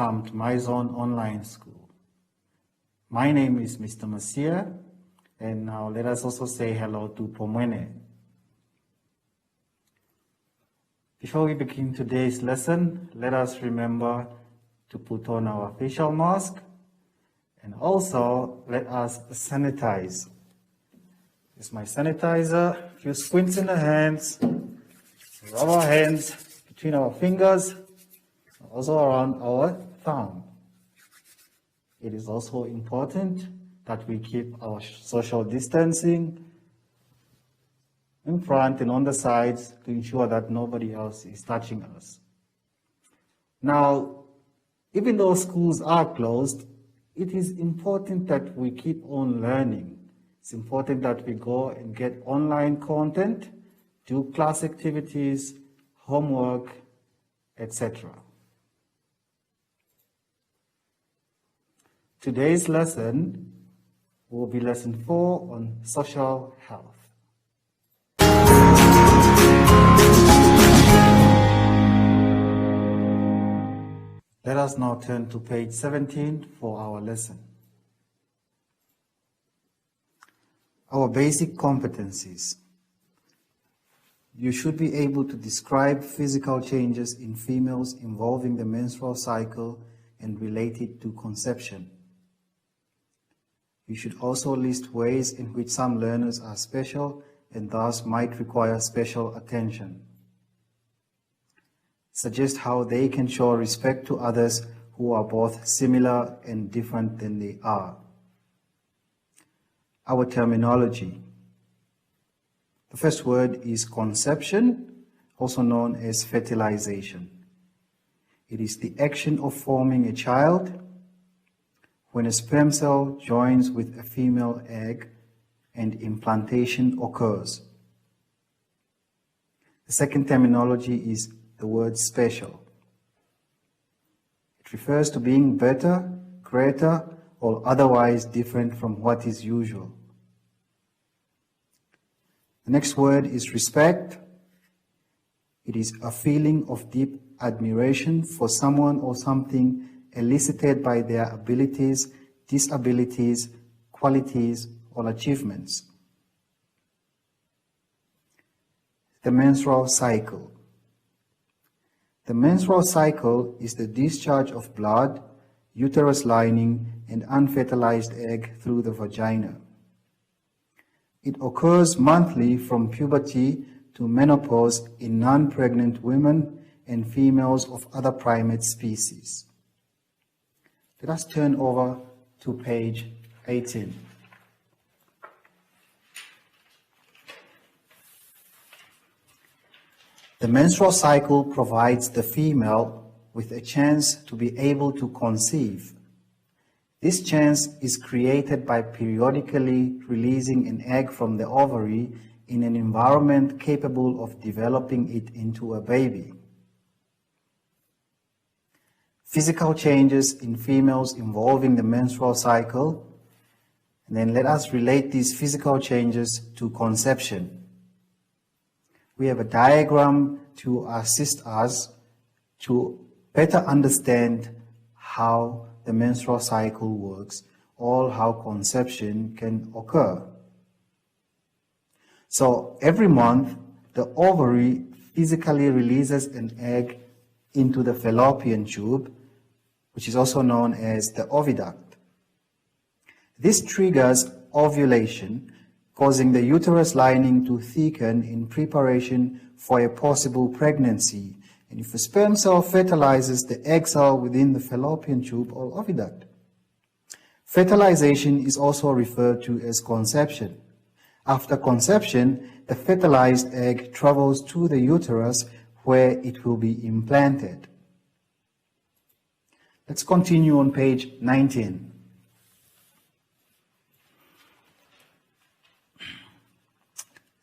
welcome to MyZone Online School. My name is Mr. Masia, and now let us also say hello to Pomwene. Before we begin today's lesson, let us remember to put on our facial mask, and also let us sanitize. This is my sanitizer. A few squints in the hands, rub our hands between our fingers, also around our thumb. It is also important that we keep our social distancing in front and on the sides to ensure that nobody else is touching us. Now, even though schools are closed, it is important that we keep on learning. It's important that we go and get online content, do class activities, homework, etc. Today's lesson will be lesson 4 on social health. Let us now turn to page 17 for our lesson. Our basic competencies. You should be able to describe physical changes in females involving the menstrual cycle and relate it to conception. You should also list ways in which some learners are special and thus might require special attention. Suggest how they can show respect to others who are both similar and different than they are. Our terminology. The first word is conception, also known as fertilization. It is the action of forming a child when a sperm cell joins with a female egg and implantation occurs. The second terminology is the word special. It refers to being better, greater, or otherwise different from what is usual. The next word is respect. It is a feeling of deep admiration for someone or something elicited by their abilities, disabilities, qualities, or achievements. The menstrual cycle. The menstrual cycle is the discharge of blood, uterus lining, and unfertilized egg through the vagina. It occurs monthly from puberty to menopause in non-pregnant women and females of other primate species. Let us turn over to page 18. The menstrual cycle provides the female with a chance to be able to conceive. This chance is created by periodically releasing an egg from the ovary in an environment capable of developing it into a baby. Physical changes in females involving the menstrual cycle, and then let us relate these physical changes to conception. We have a diagram to assist us to better understand how the menstrual cycle works, or how conception can occur. So every month, the ovary physically releases an egg into the fallopian tube, which is also known as the oviduct. This triggers ovulation, causing the uterus lining to thicken in preparation for a possible pregnancy. And if a sperm cell fertilizes the egg cell within the fallopian tube or oviduct. Fertilization is also referred to as conception. After conception, the fertilized egg travels to the uterus where it will be implanted. Let's continue on page 19.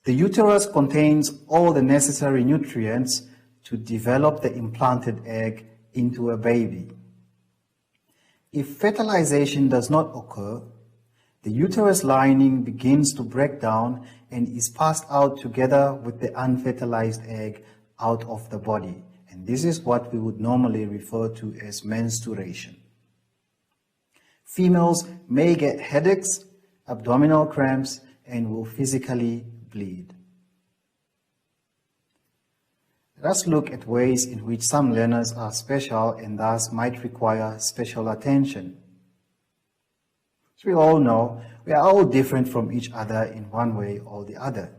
The uterus contains all the necessary nutrients to develop the implanted egg into a baby. If fertilization does not occur, the uterus lining begins to break down and is passed out together with the unfertilized egg out of the body. And and this is what we would normally refer to as menstruation. Females may get headaches, abdominal cramps, and will physically bleed. Let us look at ways in which some learners are special and thus might require special attention. As we all know, we are all different from each other in one way or the other.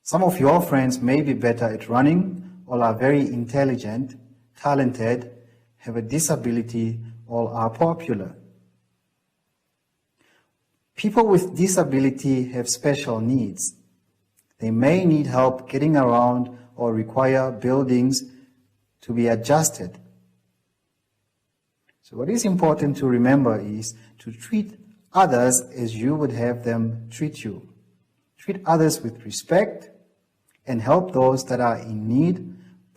Some of your friends may be better at running, or are very intelligent, talented, have a disability, or are popular. People with disability have special needs. They may need help getting around or require buildings to be adjusted. So what is important to remember is to treat others as you would have them treat you. Treat others with respect and help those that are in need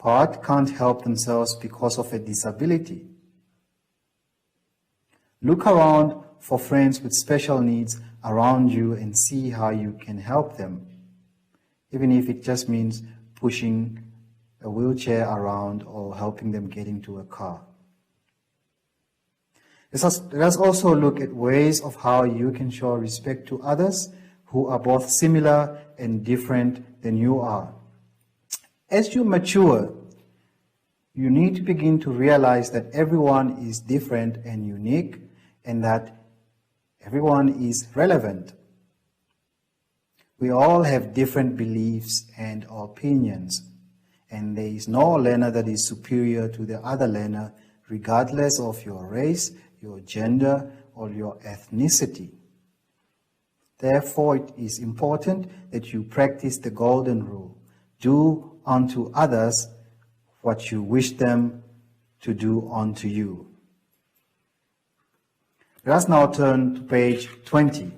but can't help themselves because of a disability. Look around for friends with special needs around you and see how you can help them, even if it just means pushing a wheelchair around or helping them get into a car. Let us also look at ways of how you can show respect to others who are both similar and different than you are. As you mature, you need to begin to realize that everyone is different and unique, and that everyone is relevant. We all have different beliefs and opinions, and there is no learner that is superior to the other learner, regardless of your race, your gender, or your ethnicity. Therefore, it is important that you practice the golden rule. Do unto others what you wish them to do unto you. Let us now turn to page 20.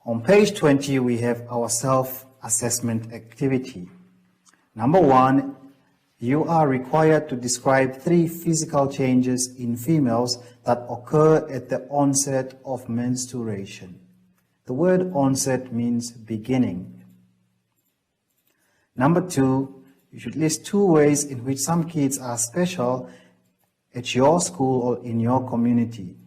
On page 20, we have our self-assessment activity. Number 1, you are required to describe 3 physical changes in females that occur at the onset of menstruation. The word onset means beginning. Number 2, you should list 2 ways in which some kids are special at your school or in your community.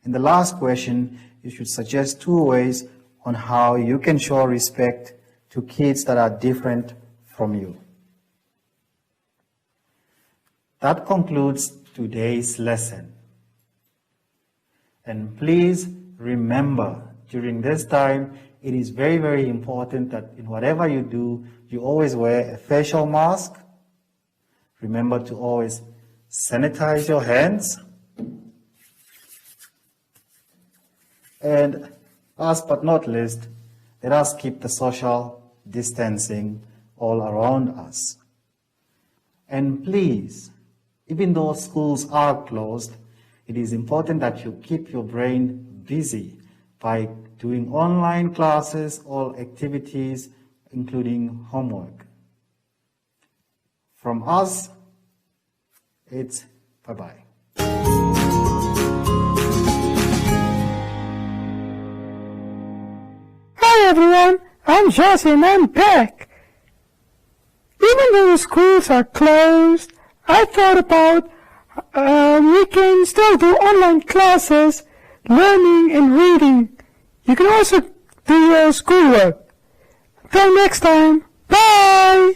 And the last question, you should suggest 2 ways on how you can show respect to kids that are different from you. That concludes today's lesson. And please remember, during this time, it is very, very important that in whatever you do, you always wear a facial mask. Remember to always sanitize your hands. And last but not least, let us keep the social distancing all around us. And please, even though schools are closed, it is important that you keep your brain busy by doing online classes or activities, including homework. From us, it's bye-bye. Hi everyone, I'm Jesse and I'm back. Even though the schools are closed, I thought about we can still do online classes, learning and reading. You can also do your schoolwork. Until next time, bye!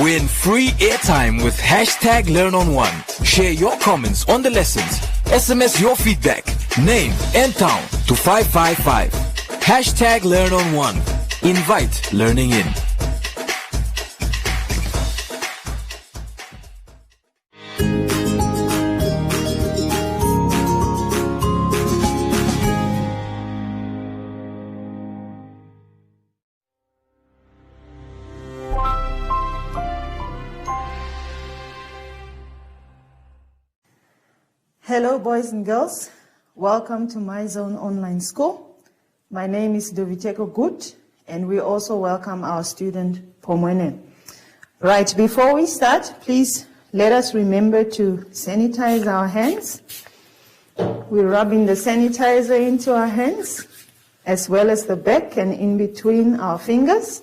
Win free airtime with hashtag #LearnOn1. Share your comments on the lessons. SMS your feedback, name and town to 555. Hashtag #LearnOn1. Invite learning in. Hello, boys and girls. Welcome to MyZone Online School. My name is Doviteko Gut, and we also welcome our student, Pomwene. Right, before we start, please let us remember to sanitize our hands. We're rubbing the sanitizer into our hands, as well as the back and in between our fingers.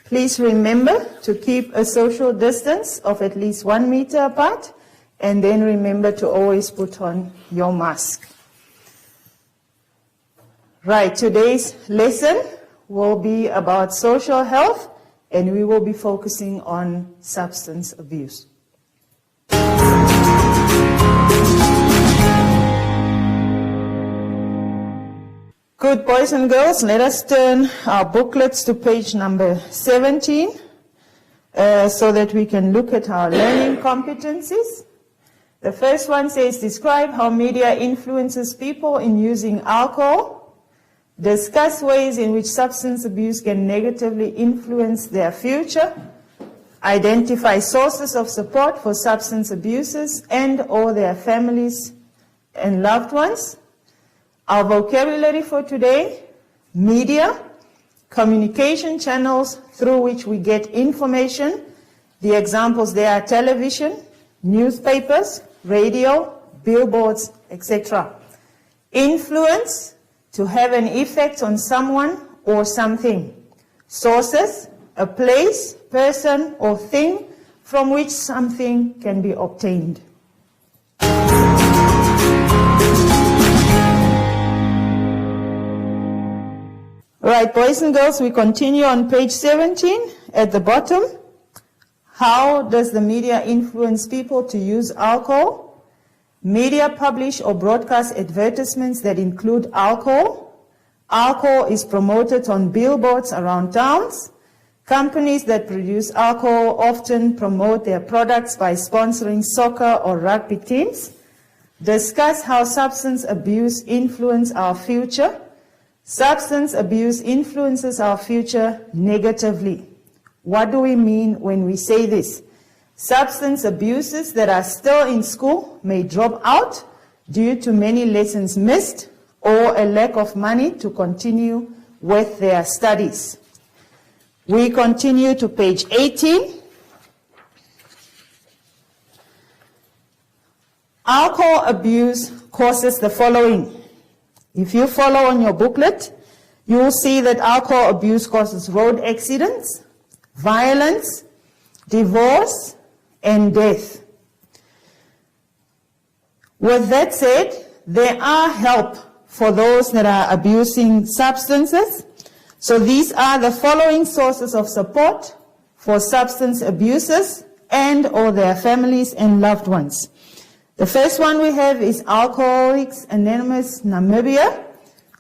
Please remember to keep a social distance of at least 1 meter apart, and then remember to always put on your mask. Right, today's lesson will be about social health, and we will be focusing on substance abuse. Good, boys and girls, let us turn our booklets to page number 17 so that we can look at our learning competencies. The first one says, describe how media influences people in using alcohol. Discuss ways in which substance abuse can negatively influence their future. Identify sources of support for substance abusers and/or their families and loved ones. Our vocabulary for today: media, communication channels through which we get information. The examples there are television, newspapers, radio, billboards, etc. Influence, to have an effect on someone or something. Sources, a place, person, or thing from which something can be obtained. Right, boys and girls, we continue on page 17 at the bottom. How does the media influence people to use alcohol? Media publish or broadcast advertisements that include alcohol. Alcohol is promoted on billboards around towns. Companies that produce alcohol often promote their products by sponsoring soccer or rugby teams. Discuss how substance abuse influences our future. Substance abuse influences our future negatively. What do we mean when we say this? Substance abusers that are still in school may drop out due to many lessons missed or a lack of money to continue with their studies. We continue to page 18. Alcohol abuse causes the following. If you follow on your booklet, you will see that alcohol abuse causes road accidents, violence, divorce, and death. With that said, there are help for those that are abusing substances. So these are the following sources of support for substance abusers and/or their families and loved ones. The first one we have is Alcoholics Anonymous Namibia,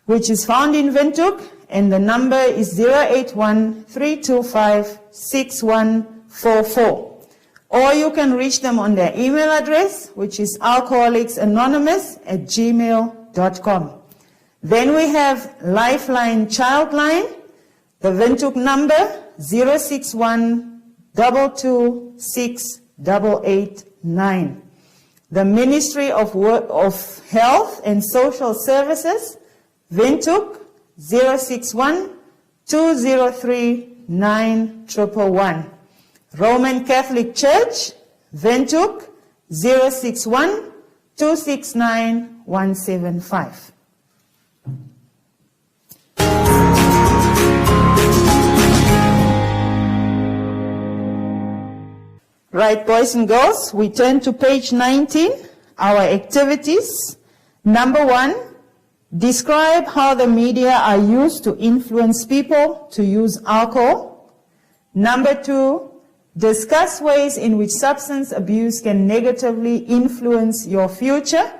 which is found in Windhoek, and the number is 081-325-6144. Or you can reach them on their email address, which is alcoholicsanonymous@gmail.com. Then we have Lifeline Childline, the Windhoek number 061-226-889. The Ministry of Health and Social Services, Windhoek 061-203-9111. Roman Catholic Church, Windhoek 061-269-175. Right, boys and girls, we turn to page 19, our activities. Number 1, describe how the media are used to influence people to use alcohol. Number 2, discuss ways in which substance abuse can negatively influence your future.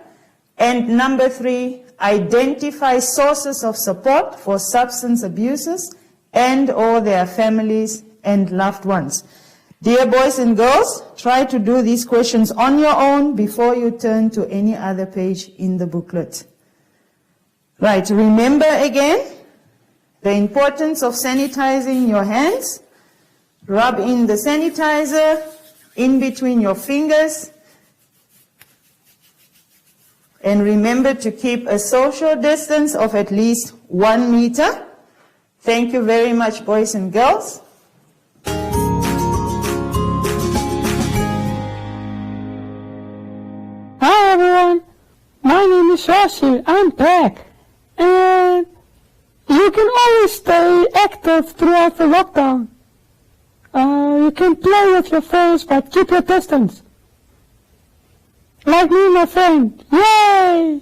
And number 3, identify sources of support for substance abusers and/or their families and loved ones. Dear boys and girls, try to do these questions on your own before you turn to any other page in the booklet. Right, remember again the importance of sanitizing your hands. Rub in the sanitizer in between your fingers. And remember to keep a social distance of at least 1 meter. Thank you very much, boys and girls. Hi everyone, my name is Shashi, I'm back. And you can always stay active throughout the lockdown. You can play with your friends, but keep your distance. Like me and my friend, yay!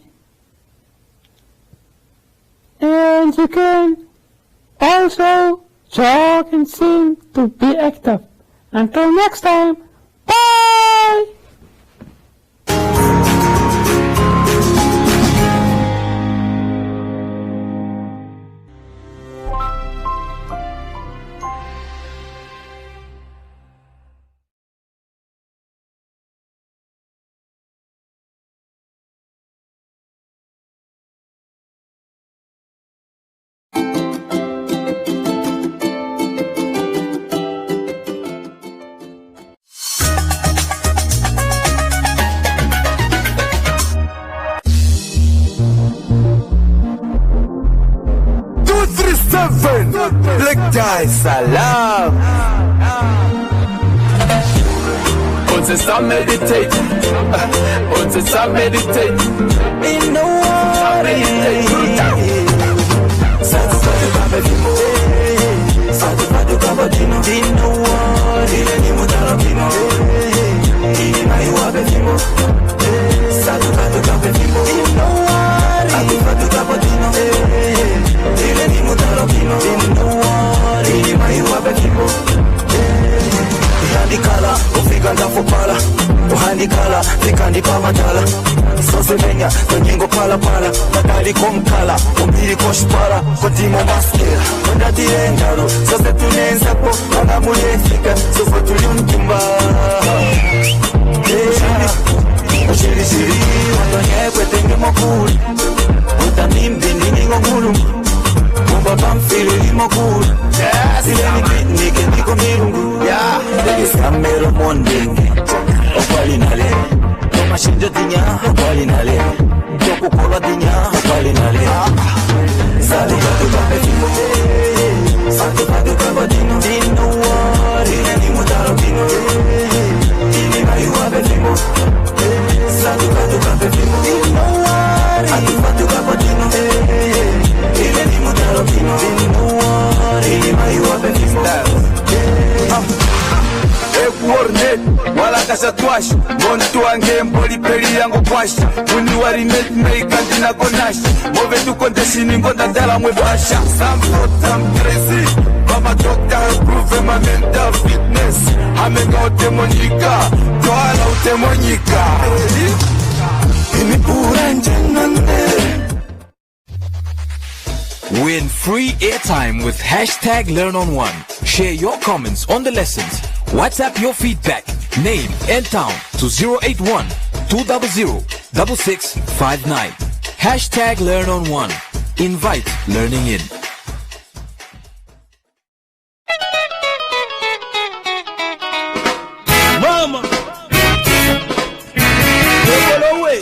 And you can also jog and sing to be active. Until next time, bye! Black guy salam. Uns ist am meditate. Uns ist am meditate. In the water. Satisfado cabotino. In the water. Ni mutarokino. Ni maiwa befimo. Satisfado cabotino. In the water. Satisfado cabotino. Ni mutarokino. In the water. Ni maiwa befimo. Handikala, ufika ndafupala. Uhandikala, fika ndipamatala. Sosemenya, kwenyengo pala pala. Nakali komkala, umbiri koshpala. Kotimo maskela, kondati engalo. Sose tunenzapo, wana mulefika. Sofo tuliumtumba. Shiri shiri, watonyekwe tenge mokuli. Utanimbi ningo ngulu. Kumba pamfili limokuli. Sileni kitnike niko mirungu. Samero mondenge okwali nale tomashinjo dinya okwali nale tokukola dinya okwali nale sali katukape fimo santo katukape dino dino wari ni mutaro dino dini mayuape fimo santo katukape fimo dino wari katukape dino dini ni mutaro dino dino wari ni mayuape fimo Warnet, wala kasha twash Montu wange mboli peri yangu kwasha Muni wari net make antina konash Move tu konteshini ngonda dala mwe basha Some thought I'm crazy But my doctor has proven my mental fitness Hamenga utemonika Toala utemonika Ini pura njenande Win free airtime with #LearnOn1. Share your comments on the lessons. WhatsApp your feedback, name and town to 081 200 6659. #LearnOn1. Invite learning in. Mama, go away.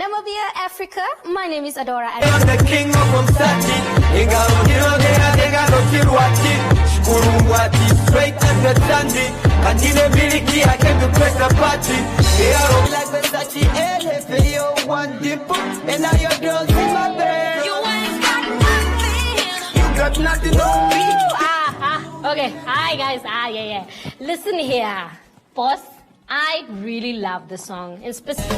Namibia, Africa. My name is Adora. I'm the king of Umsati. Straight as the Sandy. And in a miliki, I came to press the party. They are all like Versace, LFAO, one dip. And now your girls in my bed. You ain't got nothing. You got nothing on me. Okay, hi guys. Yeah. Listen here, boss. I really love the song. In specific.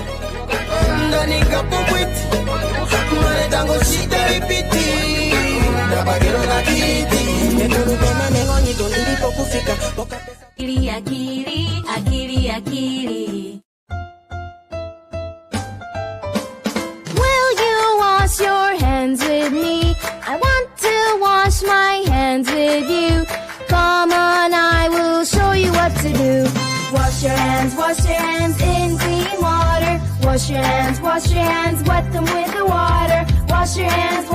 Will you wash your hands with me? I want to wash my hands with you. Come on, I will show you what to do. Wash your hands in clean water. Wash your hands, wet them with the water. Wash your hands,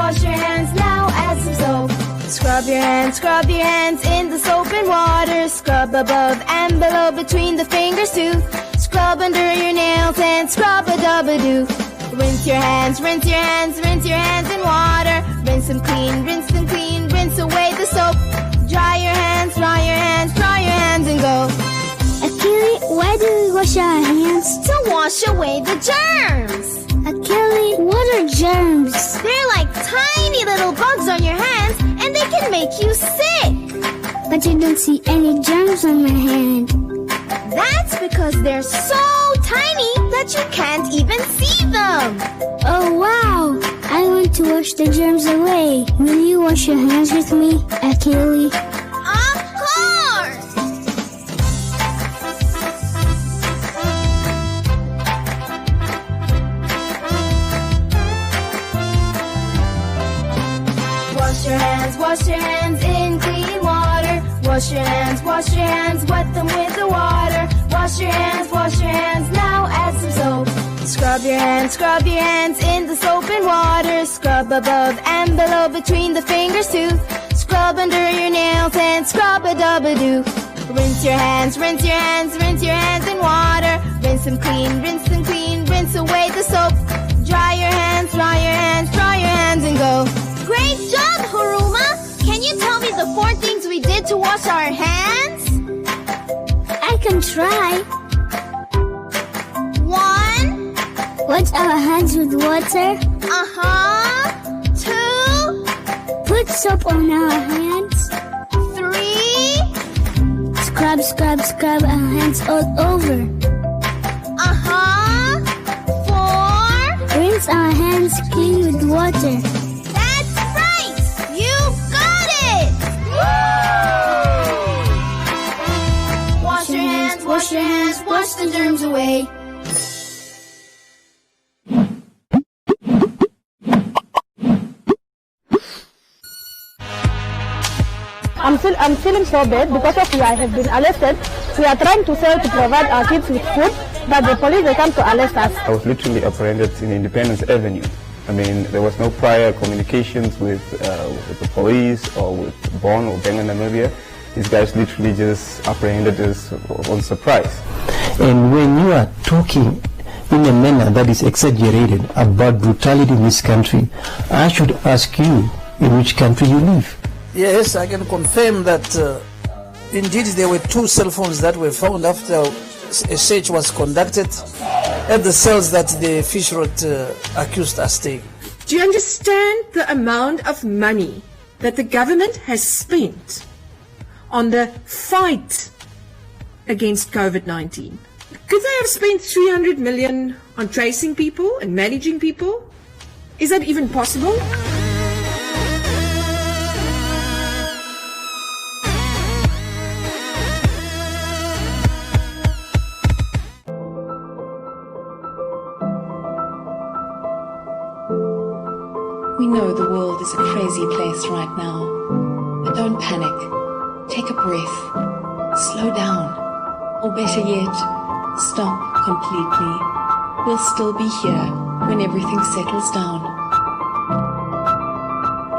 now add some soap. Scrub your hands in the soap and water. Scrub above and below between the fingers too. Scrub under your nails and scrub-a-dub-a-doo. Rinse your hands in water. Rinse them clean, rinse away the soap. Dry your hands and go. Achille, why do we wash our hands? To wash away the germs. Achille, what are germs? They're like tiny little bugs on your hands and they can make you sick. But I don't see any germs on my hand. That's because they're so tiny that you can't even see them. Oh wow, I want to wash the germs away. Will you wash your hands with me, Achille? Of course! Wash your hands in clean water. Wash your hands, wet them with the water. Wash your hands, now add some soap. Scrub your hands in the soap and water. Scrub above and below between the fingers too. Scrub under your nails and scrub-a-dub-a-doo. Rinse your hands in water. Rinse them clean, rinse away the soap. Dry your hands and go. Great job, Haruma! Can you tell me the 4 things we did to wash our hands? I can try. 1. Wash our hands with water. 2. Put soap on our hands. 3. Scrub our hands all over. 4. Rinse our hands clean with water. That's right! You got it! Wash your hands, wash the germs away. I'm feeling so bad because of I have been arrested. We are trying to sell to provide our kids with food, but the police, they come to arrest us. I was literally apprehended in Independence Avenue. I mean, there was no prior communications with the police or with Bonn or Benga Namibia. These guys literally just apprehended us on surprise. And when you are talking in a manner that is exaggerated about brutality in this country, I should ask you in which country you live. Yes, I can confirm that indeed there were 2 cell phones that were found after a search was conducted at the cells that the Fish Road accused us staying. Do you understand the amount of money that the government has spent on the fight against COVID-19? Could they have spent 300 million on tracing people and managing people? Is that even possible? We know the world is a crazy place right now, but don't panic. Take a breath, slow down, or better yet, stop completely. We'll still be here when everything settles down.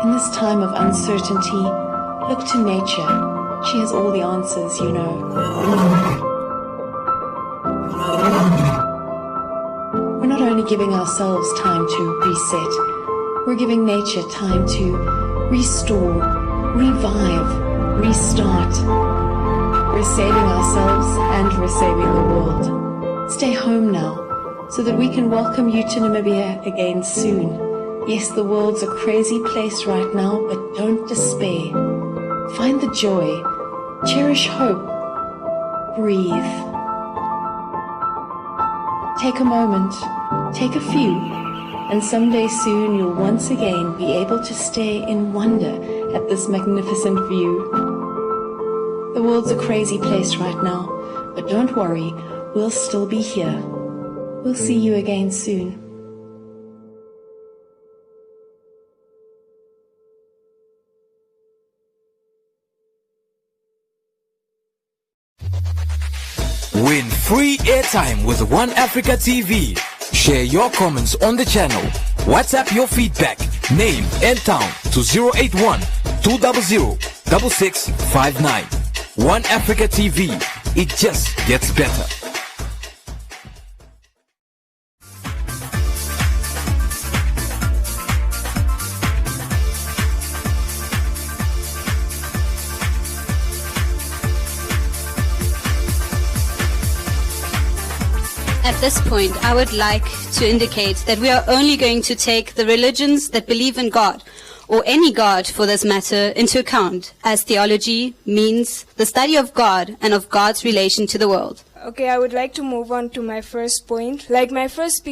In this time of uncertainty, look to nature. She has all the answers, you know. We're not only only giving ourselves time to reset, we're giving nature time to restore, revive, restart. We're saving ourselves and we're saving the world. Stay home now so that we can welcome you to Namibia again soon. Yes, the world's a crazy place right now, but don't despair. Find the joy, cherish hope, breathe. Take a moment, take a few, and someday soon you'll once again be able to stare in wonder at this magnificent view. The world's a crazy place right now, but don't worry, we'll still be here. We'll see you again soon. Win free airtime with One Africa TV. Share your comments on the channel. WhatsApp your feedback, name and town to 081 200 6659. One Africa TV. It just gets better. At this point, I would like to indicate that we are only going to take the religions that believe in God, or any God for this matter, into account, as theology means the study of God and of God's relation to the world. Okay, I would like to move on to my first point. Like my first speaker